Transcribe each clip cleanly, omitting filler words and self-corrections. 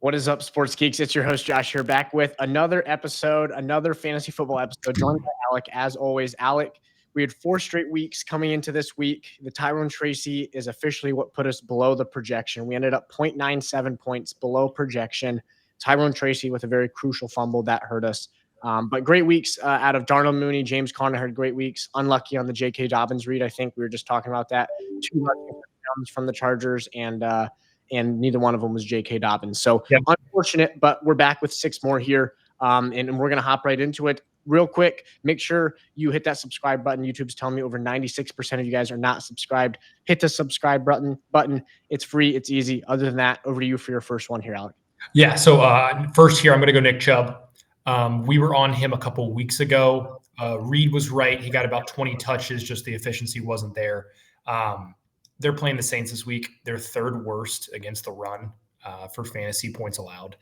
What is up, sports geeks? It's your host, Josh, here back with another episode, another fantasy football episode, joined by Alec. As always, Alec, we had 4 straight weeks coming into this week. The Tyrone Tracy is officially what put us below the projection. We ended up 0.97 points below projection. Tyrone Tracy with a very crucial fumble that hurt us. But great weeks out of Darnell Mooney. James Conner had great weeks. Unlucky on the J.K. Dobbins read. I think we were just talking about that. 2 lucky touchdowns from the Chargers, and neither one of them was J.K. Dobbins. So Unfortunate, but we're back with 6 more here, and we're going to hop right into it. Real quick, make sure you hit that subscribe button. YouTube's telling me over 96% of you guys are not subscribed. Hit the subscribe button. It's free. It's easy. Other than that, over to you for your first one here, Alec. Yeah, so first here, I'm going to go Nick Chubb. We were on him a couple weeks ago. Reed was right. He got about 20 touches, just the efficiency wasn't there. They're playing the Saints this week. They're 3rd worst against the run for fantasy points allowed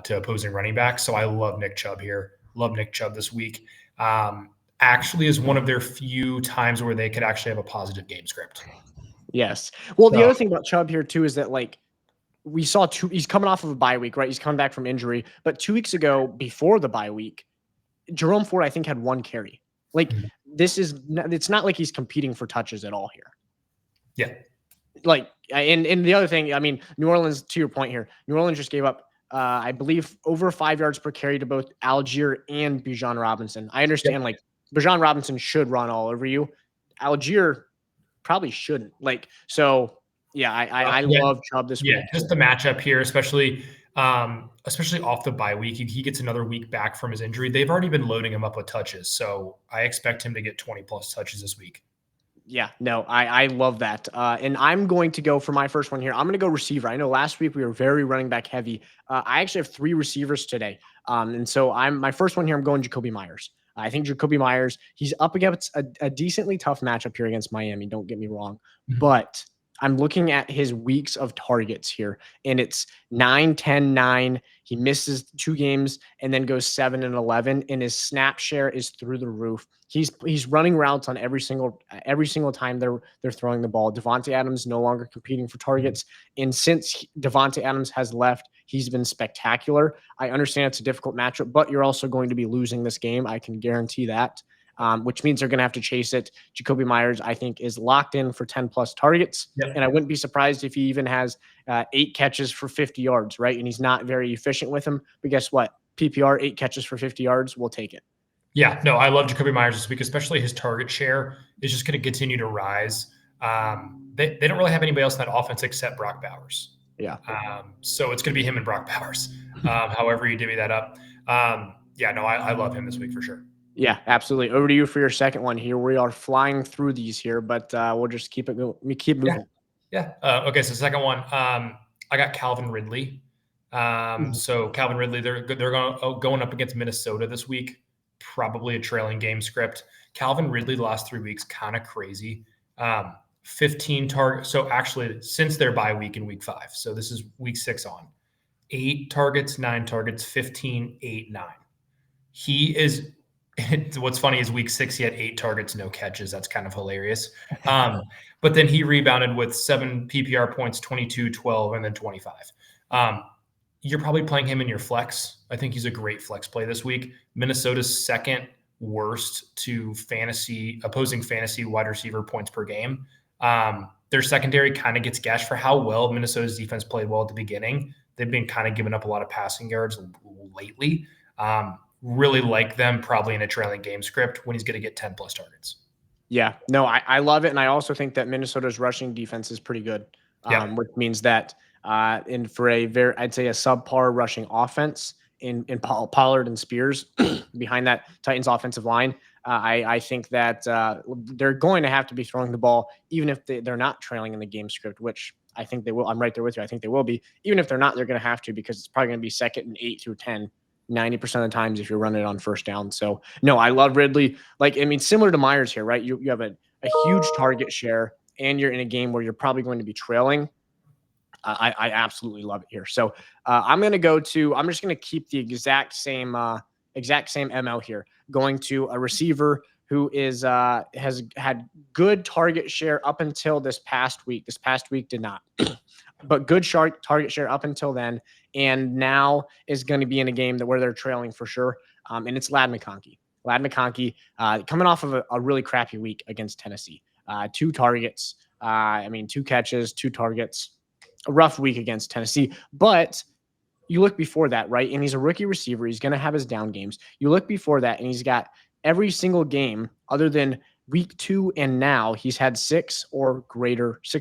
to opposing running backs. So I love Nick Chubb here. Love Nick Chubb this week. Actually is one of their few times where they could actually have a positive game script. Yes. Well, the other thing about Chubb here too is that we saw he's coming off of a bye week, right? He's coming back from injury. But 2 weeks ago, before the bye week, Jerome Ford, I think, had 1 carry. It's not like he's competing for touches at all here. Yeah. And the other thing, I mean, New Orleans, to your point here, New Orleans just gave up, I believe, over 5 yards per carry to both Algier and Bijan Robinson. I understand, Bijan Robinson should run all over you. Algier probably shouldn't. I love Chubb this week. Yeah, just the matchup here, especially off the bye week. He gets another week back from his injury. They've already been loading him up with touches, so I expect him to get 20-plus touches this week. Yeah, no, I love that. And I'm going to go for my first one here. I'm going to go receiver. I know last week we were very running back heavy. I actually have 3 receivers today. And so my first one here, I'm going Jacoby Myers. I think Jacoby Myers, he's up against a decently tough matchup here against Miami. Don't get me wrong. Mm-hmm. But I'm looking at his weeks of targets here, and it's 9, 10, 9. He misses 2 games and then goes 7 and 11, and his snap share is through the roof. He's running routes on every single time they're throwing the ball. Devontae Adams no longer competing for targets, and since Devontae Adams has left, he's been spectacular. I understand it's a difficult matchup, but you're also going to be losing this game. I can guarantee that. Which means they're going to have to chase it. Jacoby Myers, I think, is locked in for 10-plus targets. Yep. And I wouldn't be surprised if he even has 8 catches for 50 yards, right? And he's not very efficient with them. But guess what? PPR, 8 catches for 50 yards, we'll take it. Yeah, no, I love Jacoby Myers this week, especially his target share is just going to continue to rise. They don't really have anybody else in that offense except Brock Bowers. Yeah. So it's going to be him and Brock Bowers, however you divvy that up. I love him this week for sure. Yeah, absolutely. Over to you for your second one here. We are flying through these here, but we'll just keep moving. Yeah. Okay, so second one, I got Calvin Ridley. So Calvin Ridley, they're going up against Minnesota this week. Probably a trailing game script. Calvin Ridley the last 3 weeks, kind of crazy. 15 targets. So actually, since their bye week in week 5, so this is week 6 on. 8 targets, 9 targets, 15, 8, 9. He is. What's funny is week 6, he had 8 targets, no catches. That's kind of hilarious. But then he rebounded with 7 PPR points, 22, 12, and then 25. You're probably playing him in your flex. I think he's a great flex play this week. Minnesota's 2nd worst to opposing fantasy wide receiver points per game. Their secondary kind of gets gashed for how well Minnesota's defense played well at the beginning. They've been kind of giving up a lot of passing yards lately. Really like them probably in a trailing game script when he's going to get 10-plus targets. Yeah, no, I love it. And I also think that Minnesota's rushing defense is pretty good, which means that for I'd say a subpar rushing offense in Pollard and Spears behind that Titans offensive line, I think that they're going to have to be throwing the ball, even if they're not trailing in the game script, which I think they will. I'm right there with you. I think they will be. Even if they're not, they're going to have to, because it's probably going to be 2nd and 8 through 10. 90% of the times if you're running it on first down. So no, I love Ridley. Similar to Myers here, right? You have a huge target share, and you're in a game where you're probably going to be trailing. I absolutely love it here. So I'm just going to keep the exact same MO here, going to a receiver who has had good target share up until this past week. This past week did not. but good target share up until then. And now is going to be in a game where they're trailing for sure. And it's Ladd McConkey. Ladd McConkey coming off of a really crappy week against Tennessee. 2 targets. 2 catches, 2 targets. A rough week against Tennessee. But you look before that, right? And he's a rookie receiver. He's going to have his down games. You look before that, and he's got every single game other than week 2 and now he's had 6 or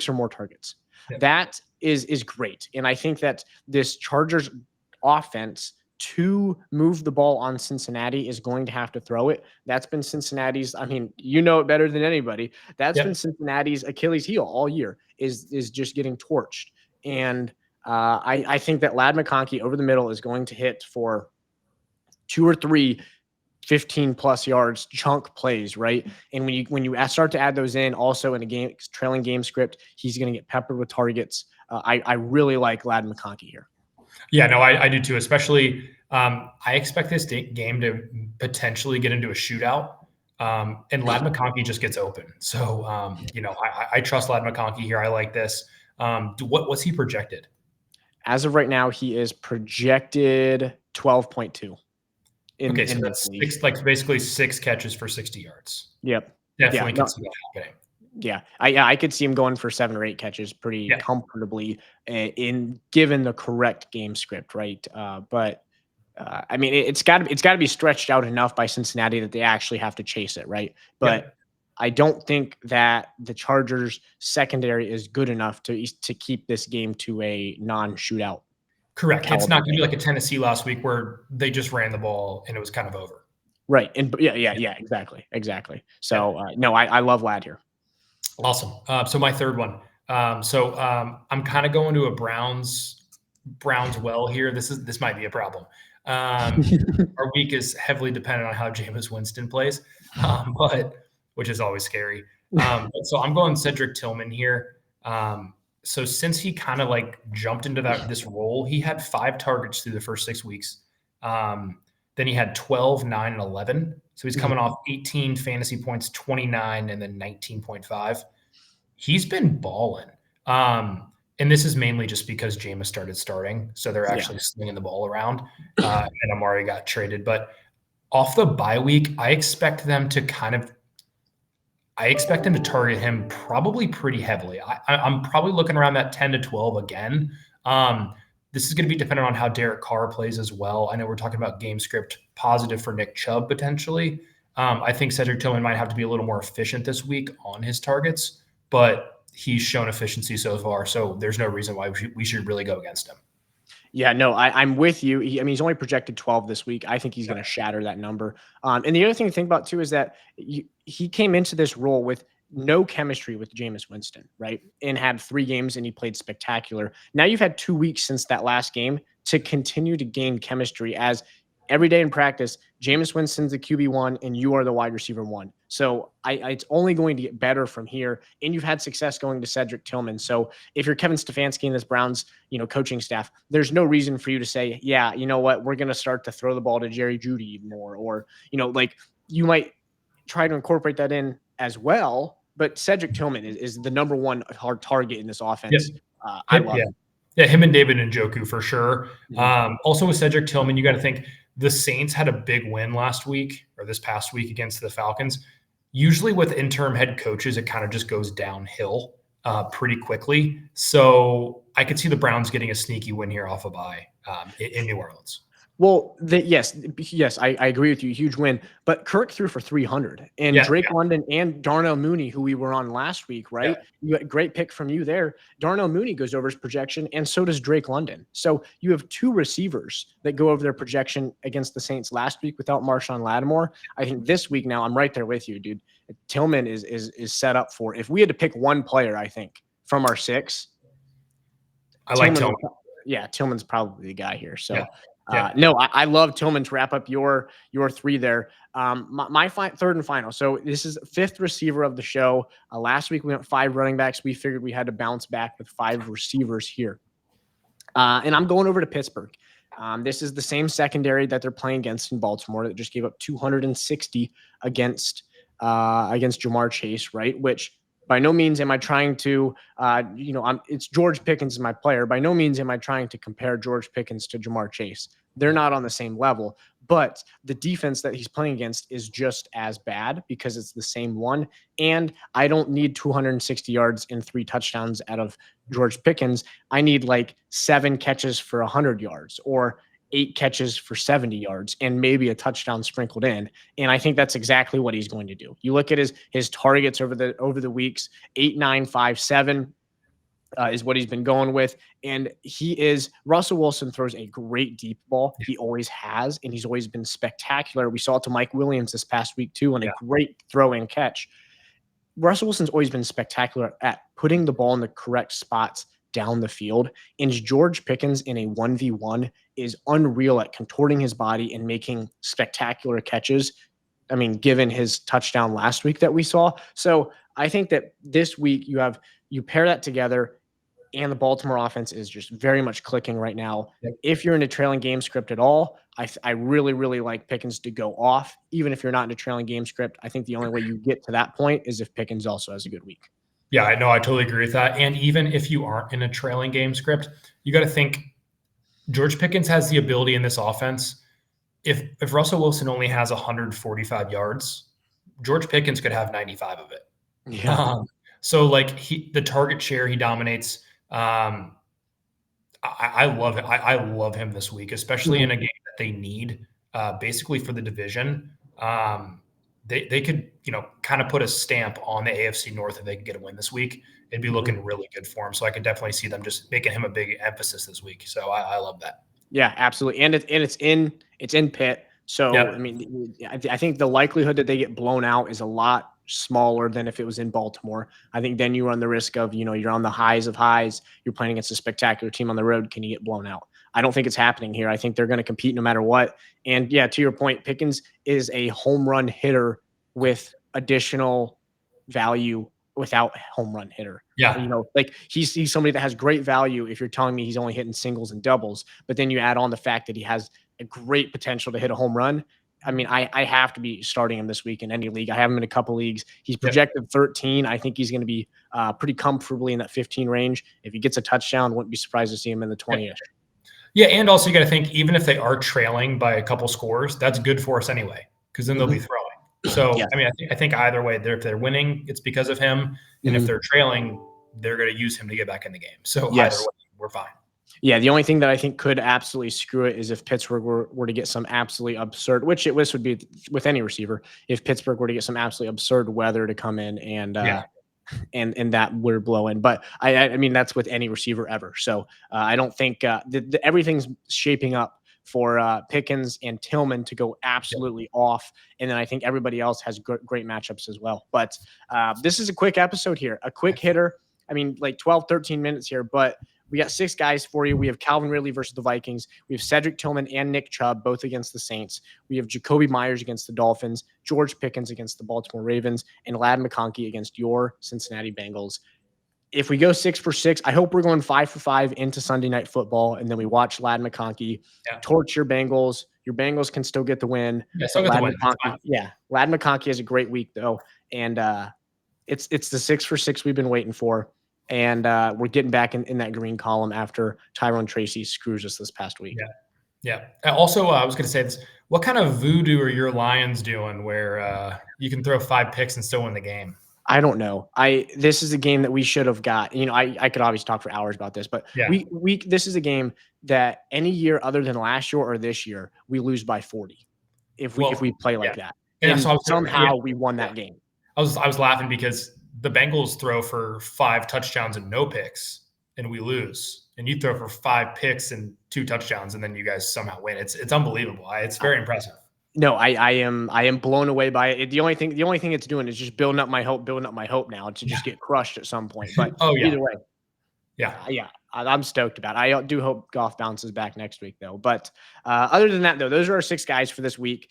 more targets. Yeah. That is great. And I think that this Chargers offense to move the ball on Cincinnati is going to have to throw it. That's been Cincinnati's, you know it better than anybody. That's been Cincinnati's Achilles heel all year is just getting torched. And I think that Ladd McConkey over the middle is going to hit for 2 or 3 15+ yards chunk plays, right? And when you start to add those in, also in a trailing game script, he's going to get peppered with targets. I really like Ladd McConkey here. Yeah, no, I do too. Especially, I expect this game to potentially get into a shootout, and Ladd McConkey just gets open. So, I trust Ladd McConkey here. I like this. What's he projected? As of right now, he is projected 12.2. So that's basically 6 catches for 60 yards. Yep. Definitely can see that happening. Yeah, I could see him going for 7 or 8 catches pretty comfortably given the correct game script, right? It's got to be stretched out enough by Cincinnati that they actually have to chase it, right? But I don't think that the Chargers secondary is good enough to keep this game to a non-shootout. Correct. It's not going to be like a Tennessee last week where they just ran the ball and it was kind of over. Right. And exactly. So no, I love Ladd here. Awesome. So my third one. I'm kind of going to a Browns well here. This might be a problem. Our week is heavily dependent on how Jameis Winston plays, which is always scary. So I'm going Cedric Tilman here. So since he kind of jumped into this role, he had 5 targets through the first 6 weeks. Then he had 12, 9, and 11. So he's coming off 18 fantasy points, 29, and then 19.5. He's been balling. And this is mainly just because Jameis starting. So they're actually slinging the ball around. And Amari got traded. But off the bye week, I expect them to target him probably pretty heavily. I'm probably looking around that 10 to 12 again. This is going to be dependent on how Derek Carr plays as well. I know we're talking about game script positive for Nick Chubb potentially. I think Cedric Tilman might have to be a little more efficient this week on his targets, but he's shown efficiency so far. So there's no reason why we should really go against him. Yeah, no, I'm with you. He's only projected 12 this week. I think he's going to shatter that number. And the other thing to think about too is that he came into this role with no chemistry with Jameis Winston, right? And had 3 games and he played spectacular. Now you've had 2 weeks since that last game to continue to gain chemistry as every day in practice, Jameis Winston's the QB1 and you are the wide receiver 1. So it's only going to get better from here. And you've had success going to Cedric Tilman. So if you're Kevin Stefanski and this Browns, coaching staff, there's no reason for you to say, yeah, you know what, we're going to start to throw the ball to Jerry Jeudy more, or, you might try to incorporate that in as well. But Cedric Tilman is the number 1 hard target in this offense. Yep. I love it. Yeah, him and David Njoku for sure. Also with Cedric Tilman, you got to think the Saints had a big win this past week against the Falcons. Usually with interim head coaches, it kind of just goes downhill pretty quickly. So I could see the Browns getting a sneaky win here off a bye in New Orleans. Well, yes, I agree with you. Huge win. But Kirk threw for 300. And Drake London and Darnell Mooney, who we were on last week, right? Yeah. You got a great pick from you there. Darnell Mooney goes over his projection, and so does Drake London. So you have 2 receivers that go over their projection against the Saints last week without Marshawn Lattimore. I think this week now, I'm right there with you, dude. Tillman is set up for, if we had to pick one player, I think, from our 6. I like Tillman. Yeah, Tillman's probably the guy here. So. No, I love Tilman to wrap up your 3 there. My third and final. So this is 5th receiver of the show. Last week we went 5 running backs. We figured we had to bounce back with 5 receivers here. And I'm going over to Pittsburgh. This is the same secondary that they're playing against in Baltimore that just gave up 260 against Jamar Chase, right? Which By no means am I trying to, it's George Pickens is my player. By no means am I trying to compare George Pickens to Jamar Chase. They're not on the same level, but the defense that he's playing against is just as bad because it's the same one. And I don't need 260 yards and 3 touchdowns out of George Pickens. I need like 7 catches for 100 yards or 8 catches for 70 yards and maybe a touchdown sprinkled in. And I think that's exactly what he's going to do. You look at his targets over the weeks, 8, 9, 5, 7 is what he's been going with. And Russell Wilson throws a great deep ball. He always has, and he's always been spectacular. We saw it to Mike Williams this past week too, and a great throw and catch. Russell Wilson's always been spectacular at putting the ball in the correct spots down the field. And George Pickens in a 1v1 is unreal at contorting his body and making spectacular catches. I mean, given his touchdown last week that we saw. So I think that this week you pair that together, and the Baltimore offense is just very much clicking right now. Yep. If you're in a trailing game script at all, I really, really like Pickens to go off. Even if you're not in a trailing game script, I think the only way you get to that point is if Pickens also has a good week. Yeah, I know. I totally agree with that. And even if you aren't in a trailing game script, you got to think George Pickens has the ability in this offense. If Russell Wilson only has 145 yards, George Pickens could have 95 of it. Yeah. So like the target share, he dominates. I love it. I love him this week, especially in a game that they need basically for the division. They could, kind of put a stamp on the AFC North if they could get a win this week. It'd be looking really good for him. So I could definitely see them just making him a big emphasis this week. So I love that. Yeah, absolutely. And it's in Pitt. So, Yep. I mean, I think the likelihood that they get blown out is a lot smaller than if it was in Baltimore. I think then you run the risk of, you're on the highs of highs. You're playing against a spectacular team on the road. Can you get blown out? I don't think it's happening here. I think they're going to compete no matter what. And yeah, to your point, Pickens is a home run hitter with additional value without home run hitter. Yeah. Like he's somebody that has great value if you're telling me he's only hitting singles and doubles, but then you add on the fact that he has a great potential to hit a home run. I mean, I have to be starting him this week in any league. I have him in a couple leagues. He's projected 13. I think he's going to be pretty comfortably in that 15 range. If he gets a touchdown, wouldn't be surprised to see him in the 20-ish. Yeah, and also you got to think, even if they are trailing by a couple scores, that's good for us anyway, because then they'll be throwing. So, I mean, I think either way, if they're winning, it's because of him. And if they're trailing, they're going to use him to get back in the game. So either way, we're fine. Yeah, the only thing that I think could absolutely screw it is if Pittsburgh were to get some absolutely absurd, which would be with any receiver, if Pittsburgh were to get some absolutely absurd weather to come in and that would blow in. But I mean, that's with any receiver ever. So I don't think everything's shaping up for Pickens and Tilman to go absolutely off. And then I think everybody else has great matchups as well. But this is a quick episode here, a quick hitter. I mean, like 12, 13 minutes here, but we got 6 guys for you. We have Calvin Ridley versus the Vikings. We have Cedric Tilman and Nick Chubb, both against the Saints. We have Jacoby Myers against the Dolphins, George Pickens against the Baltimore Ravens, and Ladd McConkey against your Cincinnati Bengals. If we go 6 for 6, I hope we're going 5 for 5 into Sunday Night Football, and then we watch Ladd McConkey torch your Bengals. Your Bengals can still get the win. Yeah, still get the win. Ladd McConkey has a great week, though, and it's the 6 for 6 we've been waiting for. And we're getting back in that green column after Tyrone Tracy screws us this past week. Yeah. Also, I was going to say this. What kind of voodoo are your Lions doing where you can throw 5 picks and still win the game? I don't know. This is a game that we should have got. I could obviously talk for hours about this, but this is a game that any year other than last year or this year, we lose by 40 if we play like that. And somehow we won that game. I was laughing because the Bengals throw for 5 touchdowns and no picks, and we lose. And you throw for 5 picks and 2 touchdowns, and then you guys somehow win. It's unbelievable. It's very impressive. No, I am blown away by it. The only thing it's doing is just building up my hope now to just get crushed at some point. But either way, I'm stoked about it. I do hope Goff bounces back next week, though. But other than that, though, those are our 6 guys for this week.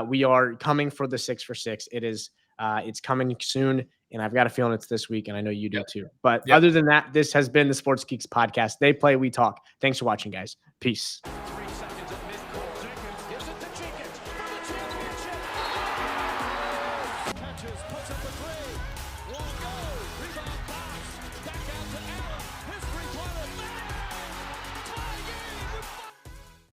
We are coming for the 6 for 6. It's coming soon. And I've got a feeling it's this week, and I know you do too. But other than that, this has been the Sports Geeks podcast. They play, we talk. Thanks for watching, guys. Peace.